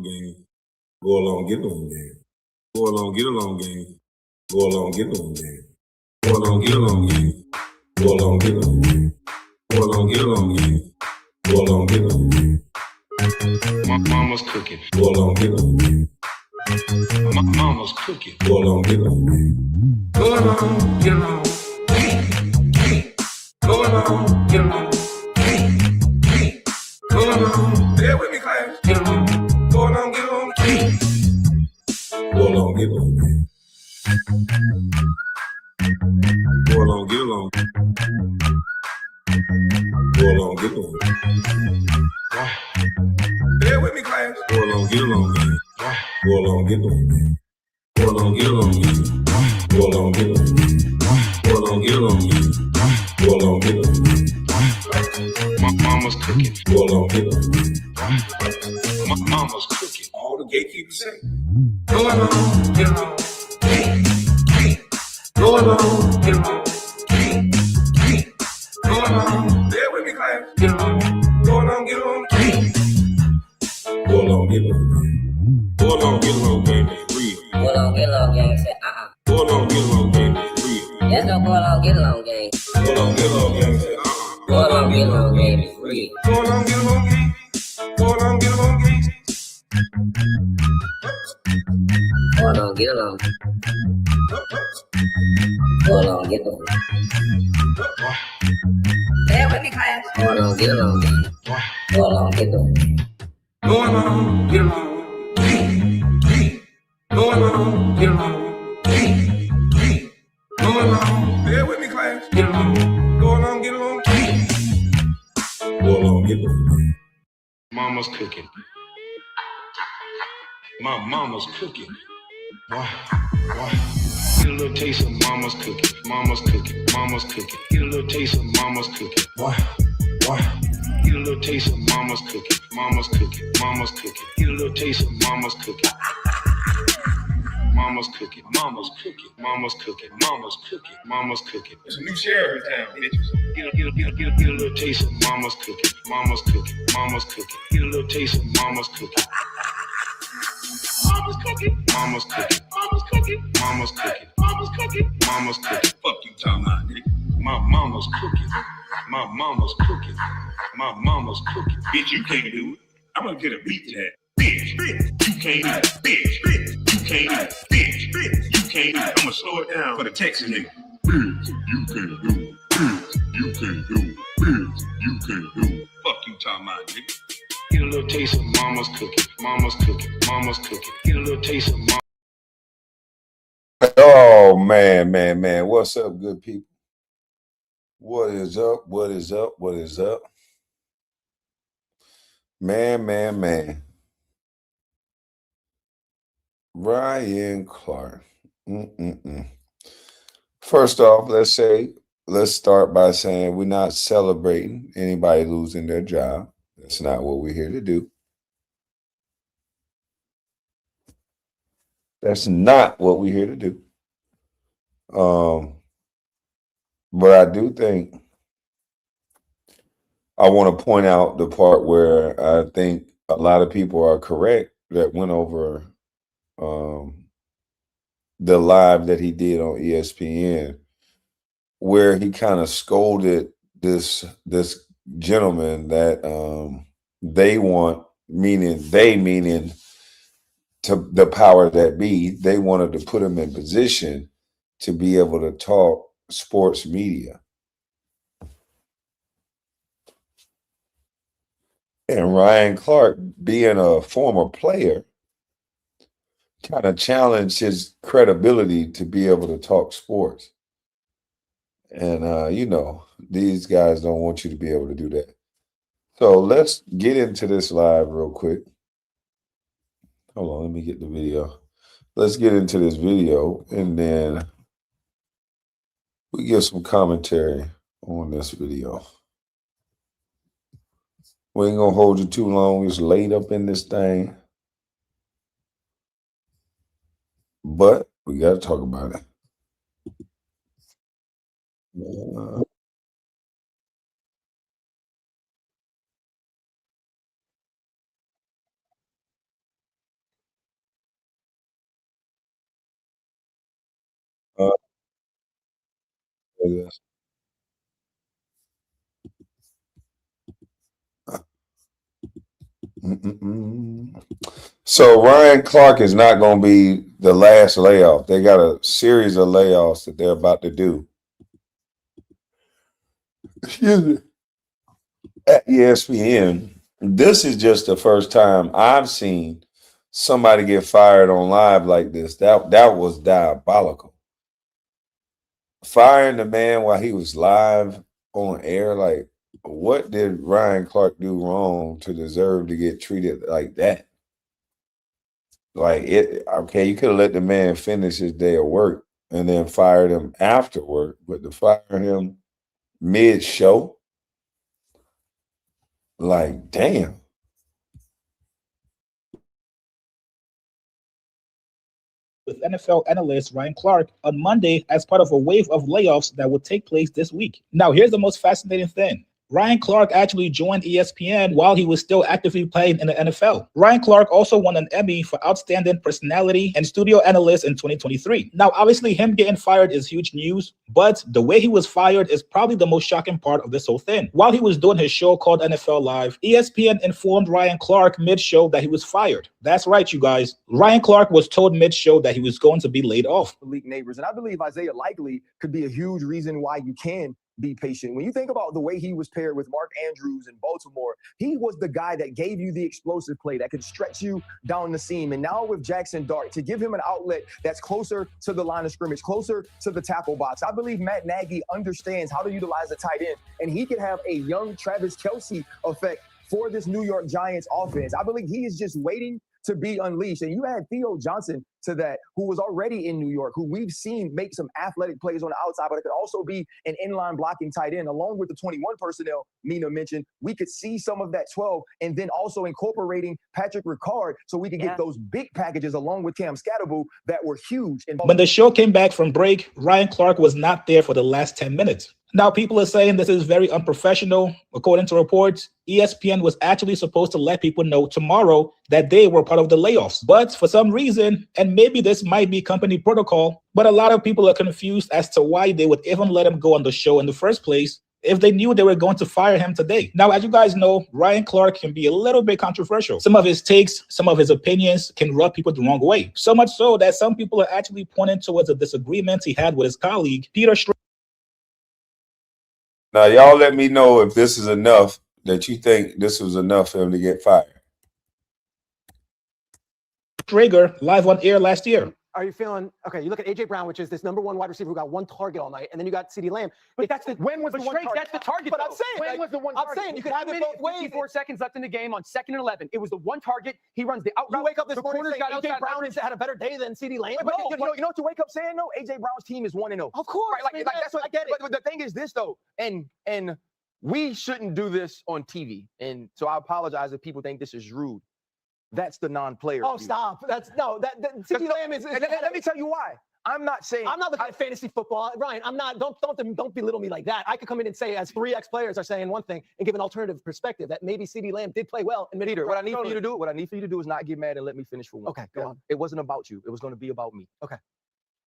game. Go along, get along game. Go along, get along game. Go along, get along game. Go along, get along game. Go along, get along game. Go along, get along game. Go along, get along game. Mama's cooking. Go along, get along game. Mama's cooking. Go along, get along game. Go along, get along. Go along, get along. Go along, bear with me, class. Get along. Go along, get along. Go along, get along. Go along, get along. Go along, get along. Bear with me, class. Go along, get along. Go along, get along. Go along, get along. Go along, get along. Go along, get along. Go along, get along. Mama's cooking. Go along, get along. Mama's cooking. All the gatekeepers say. Go along, get along. Go along, get along. Go along, bear with me, class. Get along. Go along, get along. Go along, get along. Go along, get along, game is real. Go along, get along, gang. Say, Go along, get along, game is real. Let's go, go along, get along, gang. Go along, get along, game. Say, Go along, get along, gang is real. Go along, get along, game. Go along, get along, game. Go along, get along. Go along, get along. Bear with me, class. Go along, get along, gang. Go along, get along. Go along, get along. Go along, get along. Go along, bear with me, class. Get along. Go along, get along. Go along, get along. Mama's cooking. My mama's cooking. Why? Get a little taste of mama's cooking. Mama's cooking. Mama's cooking. Get a little taste of mama's cooking. Why? Get a little taste of mama's cooking. Mama's cooking. Mama's cooking. Get a little taste of mama's cooking. Mama's cooking. Mama's cooking. Mama's cooking. Mama's cooking. Mama's cooking. There's a new sheriff in town, bitches. Get a little taste of mama's cooking. Mama's cooking. Mama's cooking. Get a little taste of mama's cooking. Mama's cooking. Mama's cooking. Mama's cooking. Mama's cooking. Mama's cooking. Mama's cooking. Fuck you, talking about, nigga. My mama's cooking. My mama's cooking. My mama's cooking. Bitch, you can't do it. I'm gonna get a beat to that. Bitch, you can't do it. Bitch, you can't do it. Bitch, you can't do it. I'm gonna slow it down for the Texas nigga. Bitch, you can't do it. Bitch, you can't do it. Bitch, you can't do it. Fuck you, talking about, nigga. Get a little taste of mama's cooking. Mama's cooking. Mama's cooking. Get a little taste of mama's. Oh, man. What's up, good people? What is up? What is up? What is up? Man. Ryan Clark. First off, let's start by saying we're not celebrating anybody losing their job. That's not what we're here to do. That's not what we're here to do. But I do think I want to point out the part where I think a lot of people are correct that went over the live that he did on ESPN, where he kind of scolded this gentleman that they want, meaning to the power that be, they wanted to put him in position to be able to talk sports media. And Ryan Clark, being a former player, kind of challenged his credibility to be able to talk sports. And, these guys don't want you to be able to do that. So let's get into this live real quick. Hold on, let me get the video. Let's get into this video, and then we give some commentary on this video. We ain't gonna hold you too long. It's late up in this thing. But we got to talk about it. Uh, yeah. Mm-mm-mm. So Ryan Clark is not going to be the last layoff. They got a series of layoffs that they're about to do. Excuse me. At ESPN, this is just the first time I've seen somebody get fired on live like this. That was diabolical. Firing the man while he was live on air, like what did Ryan Clark do wrong to deserve to get treated like that? Like it, okay, you could have let the man finish his day of work and then fired him after work, but to fire him mid-show, like damn. with NFL analyst Ryan Clark on Monday as part of a wave of layoffs that would take place this week. Now, here's the most fascinating thing. Ryan Clark actually joined ESPN while he was still actively playing in the NFL. Ryan Clark also won an Emmy for Outstanding Personality and Studio Analyst in 2023. Now, obviously, him getting fired is huge news, but the way he was fired is probably the most shocking part of this whole thing. While he was doing his show called NFL Live, ESPN informed Ryan Clark mid-show that he was fired. That's right, you guys. Ryan Clark was told mid-show that he was going to be laid off. Elite neighbors, and I believe Isaiah likely could be a huge reason why you can be patient. When you think about the way he was paired with Mark Andrews in Baltimore, he was the guy that gave you the explosive play that could stretch you down the seam. And now with Jackson Dart, to give him an outlet that's closer to the line of scrimmage, closer to the tackle box, I believe Matt Nagy understands how to utilize a tight end, and he could have a young Travis Kelce effect for this New York Giants offense. I believe he is just waiting to be unleashed. And you add Theo Johnson to that, who was already in New York, who we've seen make some athletic plays on the outside, but it could also be an inline blocking tight end, along with the 21 personnel Mina mentioned. We could see some of that 12, and then also incorporating Patrick Ricard so we could get those big packages along with Cam Scatterbull that were huge. When the show came back from break, Ryan Clark was not there for the last 10 minutes. Now, people are saying this is very unprofessional. According to reports, ESPN was actually supposed to let people know tomorrow that they were part of the layoffs. But for some reason, and maybe this might be company protocol, but a lot of people are confused as to why they would even let him go on the show in the first place if they knew they were going to fire him today. Now, as you guys know, Ryan Clark can be a little bit controversial. Some of his takes, some of his opinions can rub people the wrong way. So much so that some people are actually pointing towards a disagreement he had with his colleague, Peter Now, y'all let me know if this is enough, that you think this was enough for him to get fired. Strager live on air last year. Are you feeling okay? You look at A.J. Brown, which is this number one wide receiver who got one target all night, and then you got CeeDee Lamb. But that's the when was the one target? That's the target. But I'm saying, when was the one target? I'm saying you could have it both ways. 54 seconds left in the game on 2nd and 11. It was the one target. He runs the out route. You wake up this morning corner's saying got A.J. outside Brown leverage. had a better day than CeeDee Lamb. But you know what you wake up saying though? A.J. Brown's team is 1-0. Of course, right? Like that's what I get it. But the thing is this though, and we shouldn't do this on TV. And so I apologize if people think this is rude. That's the non-player. Oh, stop! That's no. That CeeDee Lamb is. Let me tell you why. I'm not saying I'm not looking at fantasy football, Ryan. I'm not. Don't belittle me like that. I could come in and say, as 3 ex-players are saying one thing, and give an alternative perspective that maybe CeeDee Lamb did play well. And Peter, what I need for you to do is not get mad and let me finish for one. Okay, go on. It wasn't about you. It was going to be about me. Okay.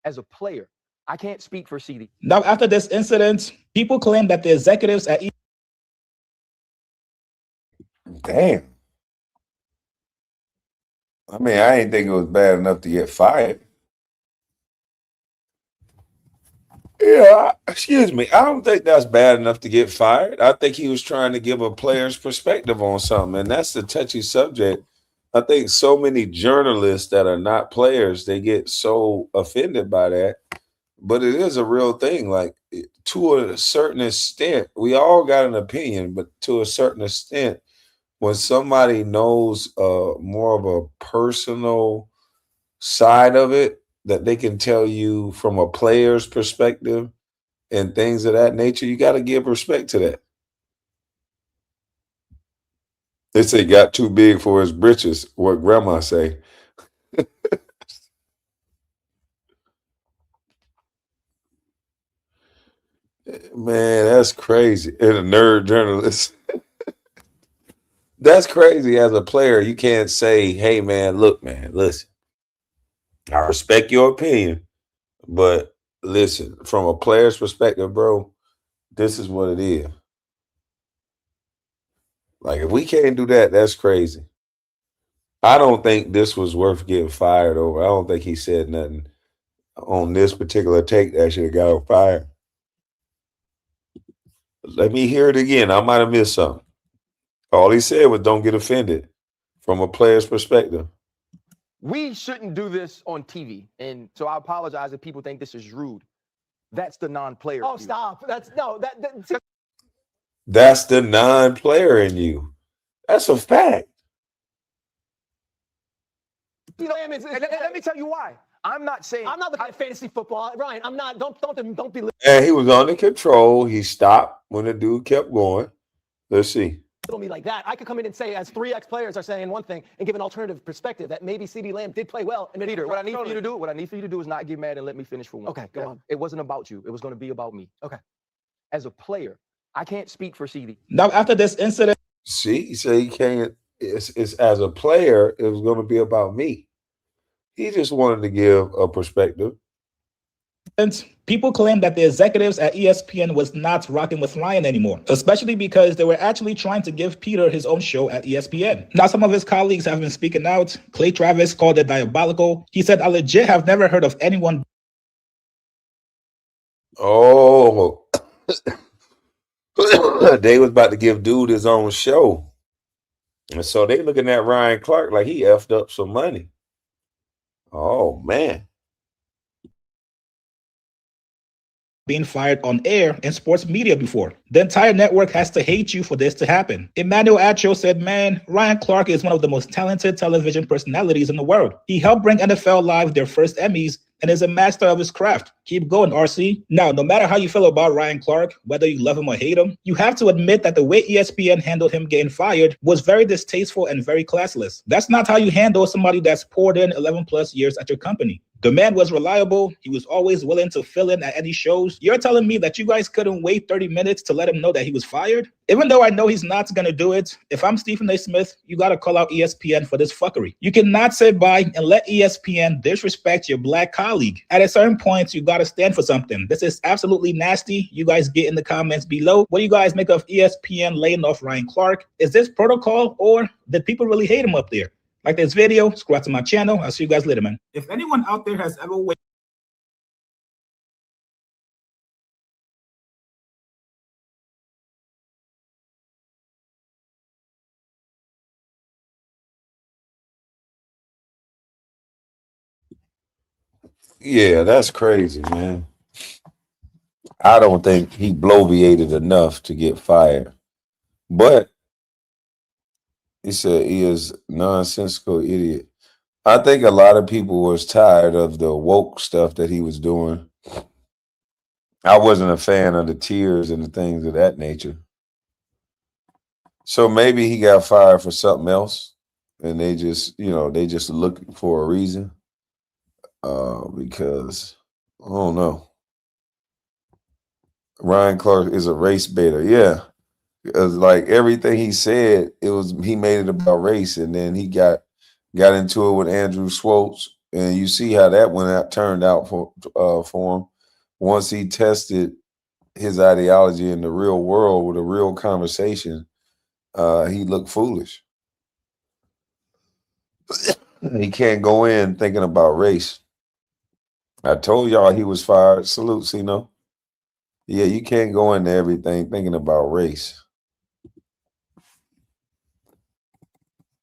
As a player, I can't speak for CeeDee. Now, after this incident, people claim that the executives at Damn. I mean, I didn't think it was bad enough to get fired. Yeah, excuse me. I don't think that's bad enough to get fired. I think he was trying to give a player's perspective on something, and that's the touchy subject. I think so many journalists that are not players, they get so offended by that. But it is a real thing. Like, to a certain extent, we all got an opinion, but to a certain extent, when somebody knows more of a personal side of it that they can tell you from a player's perspective and things of that nature, you got to give respect to that. They say got too big for his britches, what grandma say. Man, that's crazy. And a nerd journalist. That's crazy. As a player, you can't say, hey, man, look, man, listen, I respect your opinion, but Listen, from a player's perspective, bro, this is what it is. Like, if we can't do that, that's crazy. I don't think this was worth getting fired over. I don't think he said nothing on this particular take that should have got him fired. Let me hear it again. I might have missed something. All he said was don't get offended from a player's perspective. We shouldn't do this on TV. And so I apologize if people think this is rude. That's the non-player. Oh, view. stop. That's no, That's the non-player in you. That's a fact. you know, And let me tell you why. I'm not saying I'm not looking at fantasy football, Ryan. I'm not. Don't be And he was under control. He stopped when the dude kept going. Let's see. little me like that. I could come in and say, as three ex-players are saying one thing, and give an alternative perspective that maybe CeeDee Lamb did play well. And Peter, what I need for you to do is not get mad and let me finish for one. Okay, go on. It wasn't about you. It was going to be about me. Okay. As a player, I can't speak for CeeDee. Now, after this incident, See, he said he can't. It's as a player, it was going to be about me. He just wanted to give a perspective. people claim that the executives at ESPN was not rocking with Ryan anymore, especially because they were actually trying to give Peter his own show at ESPN. Now, some of his colleagues have been speaking out. Clay Travis called it diabolical. He said, I legit have never heard of anyone. Oh, they was about to give dude his own show. And so they looking at Ryan Clark like he effed up some money. Oh, man. Being fired on air in sports media before. The entire network has to hate you for this to happen. Emmanuel Acho said, man, Ryan Clark is one of the most talented television personalities in the world. He helped bring NFL Live their first Emmys and is a master of his craft. Keep going, RC. Now, no matter how you feel about Ryan Clark, whether you love him or hate him, you have to admit that the way ESPN handled him getting fired was very distasteful and very classless. That's not how you handle somebody that's poured in 11 plus years at your company. The man was reliable. He was always willing to fill in at any shows. You're telling me that you guys couldn't wait 30 minutes to let him know that he was fired? Even though I know he's not going to do it, if I'm Stephen A. Smith, you got to call out ESPN for this fuckery. You cannot sit by and let ESPN disrespect your black colleague. At a certain point, you got to stand for something. This is absolutely nasty. You guys get in the comments below. What do you guys make of ESPN laying off Ryan Clark? Is this protocol or did people really hate him up there? Like this video, subscribe to my channel. I'll see you guys later, man. If anyone out there has ever waited. Yeah, that's crazy, man. I don't think he bloviated enough to get fired. But he said he is nonsensical idiot. I think a lot of people was tired of the woke stuff that he was doing. I wasn't a fan of the tears and the things of that nature. So maybe he got fired for something else. And they just, they just looking for a reason. Because I don't know. Ryan Clark is a race baiter. Yeah. Because like everything he said, he made it about race, and then he got into it with Andrew Schwartz, and you see how that turned out for him. Once he tested his ideology in the real world with a real conversation, he looked foolish. He can't go in thinking about race. I told y'all he was fired. Salute, Sino. Yeah, you can't go into everything thinking about race.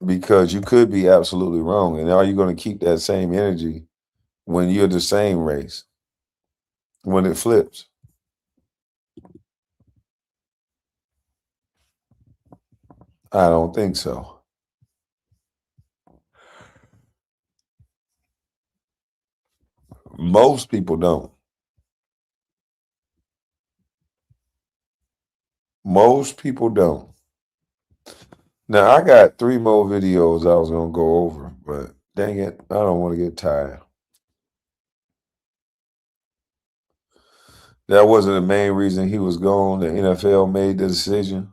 Because you could be absolutely wrong. And are you going to keep that same energy when you're the same race? When it flips? I don't think so. Most people don't. Most people don't. Now, I got 3 more videos I was going to go over, but dang it, I don't want to get tired. That wasn't the main reason he was gone. The NFL made the decision.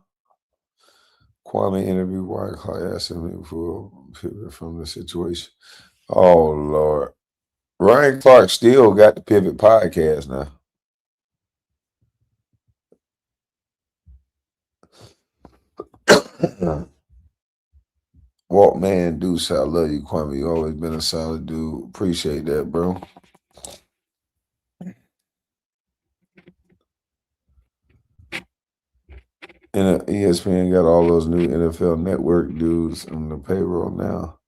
Kwame interviewed White asked him for pivot from the situation. Oh, Lord. Ryan Clark still got the Pivot podcast now. Walt Man Deuce, I love you, Kwame. You always been a solid dude. Appreciate that, bro. And ESPN got all those new NFL Network dudes on the payroll now.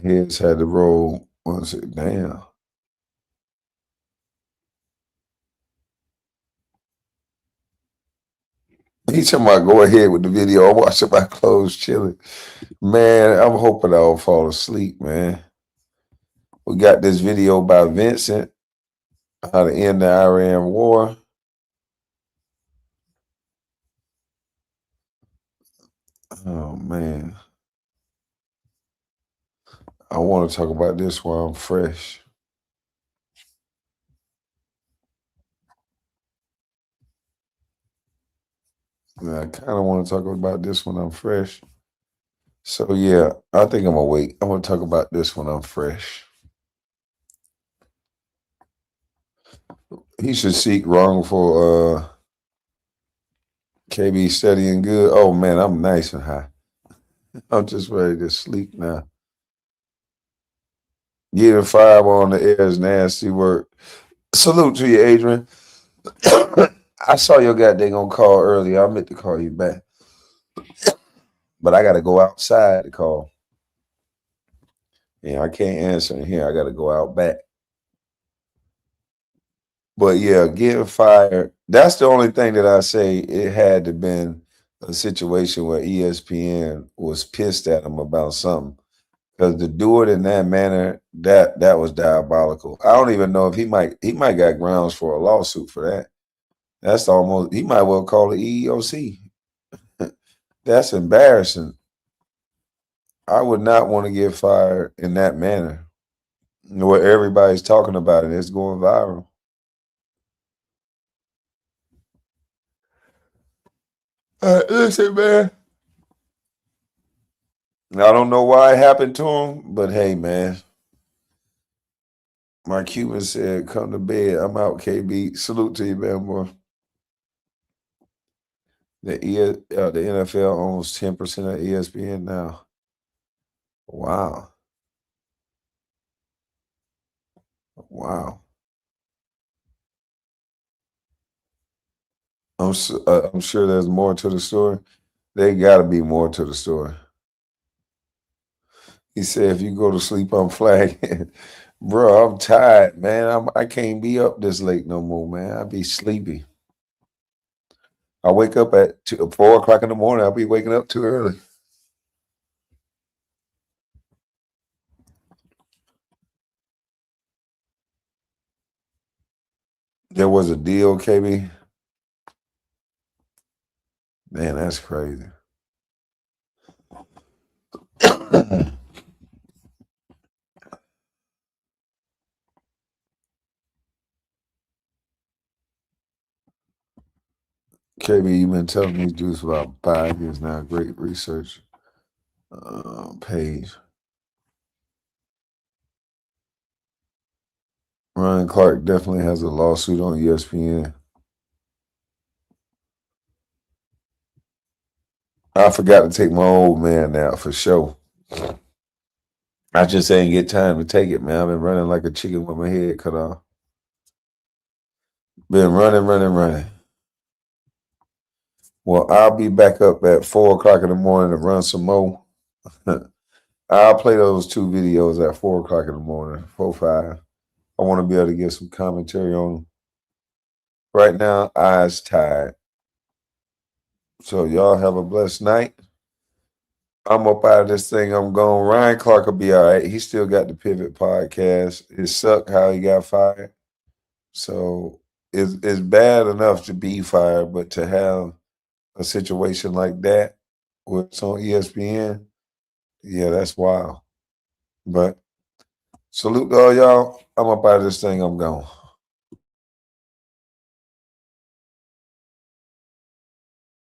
Heads had to roll once it damn. He talking about go ahead with the video. I'm watching my clothes chilling. Man, I'm hoping I don't fall asleep, man. We got this video by Vincent, how to end the Iran war. Oh man. I want to talk about this while I'm fresh. And I kind of want to talk about this when I'm fresh. So yeah, I think I'm gonna wait. I'm gonna talk about this when I'm fresh. He should seek wrongful KB studying good. Oh man, I'm nice and high. I'm just ready to sleep now. Getting 5 on the air is nasty work. Salute to you, Adrian. I saw your goddamn call earlier. I meant to call you back. But I gotta go outside to call. Yeah, I can't answer in here. I gotta go out back. But yeah, getting fired. That's the only thing that I say it had to been a situation where ESPN was pissed at him about something. Because to do it in that manner, that was diabolical. I don't even know if he might got grounds for a lawsuit for that. That's almost he might well call it EEOC. That's embarrassing. I would not want to get fired in that manner. Where everybody's talking about it, it's going viral. Listen, man. I don't know why it happened to him, but hey, man. My Cuban said, "Come to bed. I'm out, KB." Salute to you, man, boy. The NFL owns 10% of ESPN now. Wow. Wow. I'm sure there's more to the story. There got to be more to the story. He said, "If you go to sleep, I'm flagging." Bro, I'm tired, man. I can't be up this late no more, man. I be sleepy. I wake up at 4 o'clock in the morning. I'll be waking up too early. There was a deal, KB. Man, that's crazy. KB, you've been telling these dudes for about 5 years now. Great research page. Ryan Clark definitely has a lawsuit on ESPN. I forgot to take my old man out for sure. I just ain't get time to take it, man. I've been running like a chicken with my head cut off. Been running. Well, I'll be back up at 4 o'clock in the morning to run some more. I'll play those 2 videos at 4 o'clock in the morning, 4, 5. I want to be able to get some commentary on them. Right now, eyes tired. So y'all have a blessed night. I'm up out of this thing. I'm gone. Ryan Clark will be all right. He still got the Pivot podcast. It sucked how he got fired. So it's bad enough to be fired, but to have a situation like that where it's on ESPN, yeah, that's wild. But salute to all y'all. I'm up out of this thing. I'm gone.